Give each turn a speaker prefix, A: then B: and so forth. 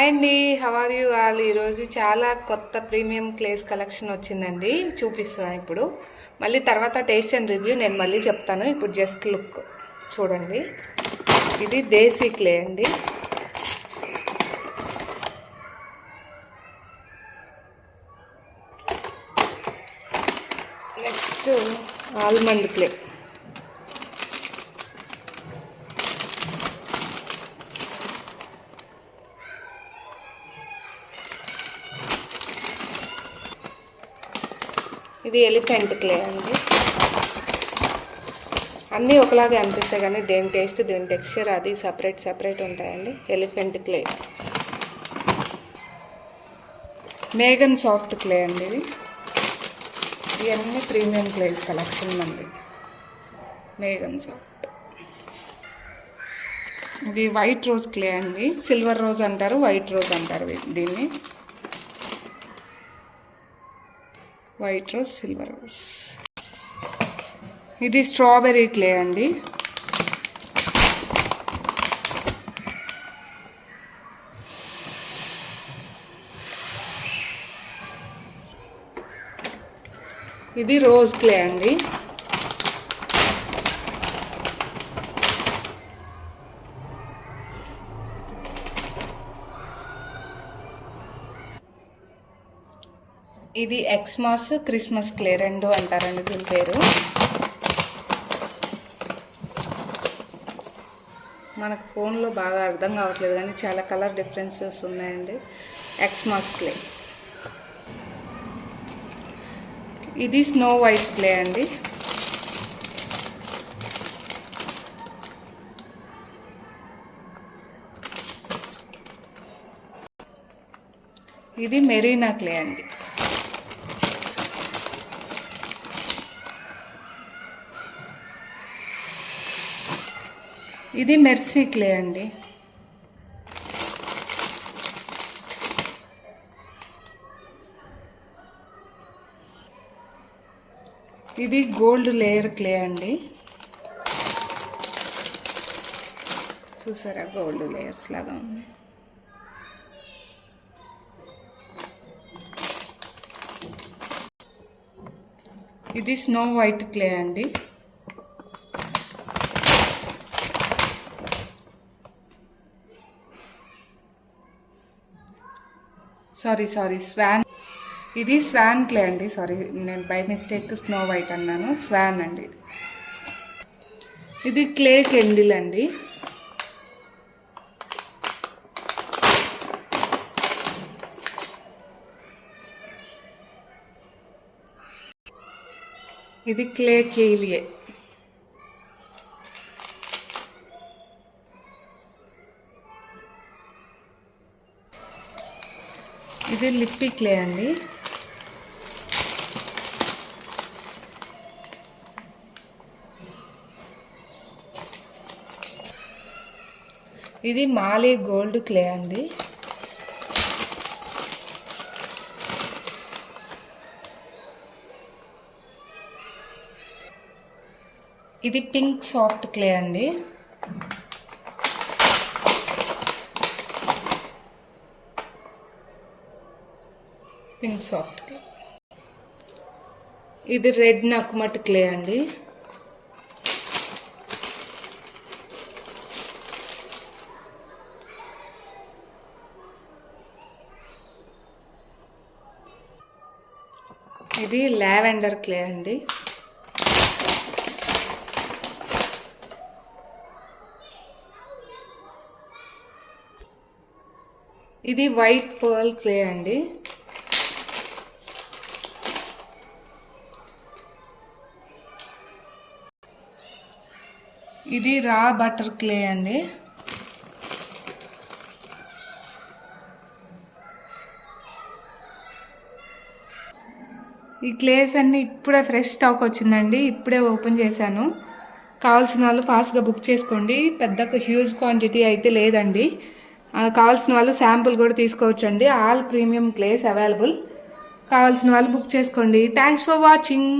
A: Hi అండి, how are you all. ఈరోజు చాలా కొత్త ప్రీమియం క్లేస్ కలెక్షన్ వచ్చిందండి, చూపిస్తాను ఇప్పుడు. మళ్ళీ తర్వాత టేస్ట్ అండ్ రివ్యూ నేను మళ్ళీ చెప్తాను. ఇప్పుడు జస్ట్ లుక్ చూడండి. ఇది దేశీ క్లే అండి. Next almond clay. ఇది ఎలిఫెంట్ క్లే అండి. అన్నీ ఒకలాగే అనిపిస్తాయి కానీ దేని టేస్ట్ దేని టెక్స్చర్ అది సపరేట్ ఉంటాయండి. Elephant clay. మేఘన్ సాఫ్ట్ క్లే అండి. ఇవన్నీ ప్రీమియం క్లేస్ కలెక్షన్ అండి. మేఘన్ సాఫ్ట్. ఇది వైట్ రోజ్ క్లే అండి. సిల్వర్ రోజ్ అంటారు, వైట్ రోజ్ అంటారు దీన్ని. White rose, silver rose. ఇది స్ట్రాబెర్రీ క్లే అండి. ఇది రోజ్ క్లే అండి. ఇది ఎక్స్మాస్ క్రిస్మస్ క్లే, రెండు అంటారండి దీని పేరు. మనకు ఫోన్లో బాగా అర్థం కావట్లేదు కానీ చాలా కలర్ డిఫరెన్సెస్ ఉన్నాయండి. Xmas clay. ఇది స్నో వైట్ క్లే అండి. ఇది మెరీనా క్లే అండి. ఇది మెర్సీ క్లే అండి. ఇది గోల్డ్ లేయర్ క్లే అండి. చూసారా, గోల్డ్ లేయర్స్ లాగా ఉన్నాయి. ఇది స్నో వైట్ క్లే అండి. Sorry swan. ఇది స్వాన్ క్లే అండి. సారీ, నేను బై మిస్టేక్ స్నో వైట్ అన్నాను. స్వాన్ అండి. ఇది క్లే కెండిల్ అండి. ఇది క్లే కేలియే. ఇది లిప్పీ క్లే అండి. ఇది మాలీ గోల్డ్ క్లే అండి. ఇది పింక్ సాఫ్ట్ క్లే అండి. Pink soft clay. ఇది రెడ్ నక్మట్ క్లే అండి. ఇది లావెండర్ క్లే అండి. ఇది వైట్ పర్ల్ క్లే అండి. ఇది రా బటర్ క్లే అండి. ఈ క్లేస్ అన్నీ ఇప్పుడే ఫ్రెష్ స్టాక్ వచ్చిందండి, ఇప్పుడే ఓపెన్ చేశాను. కావాల్సిన వాళ్ళు ఫాస్ట్గా బుక్ చేసుకోండి. పెద్ద హ్యూజ్ క్వాంటిటీ అయితే లేదండి. కావాల్సిన వాళ్ళు శాంపుల్ కూడా తీసుకోవచ్చండి. All premium క్లేస్ available. కావాల్సిన వాళ్ళు బుక్ చేసుకోండి. Thanks for watching.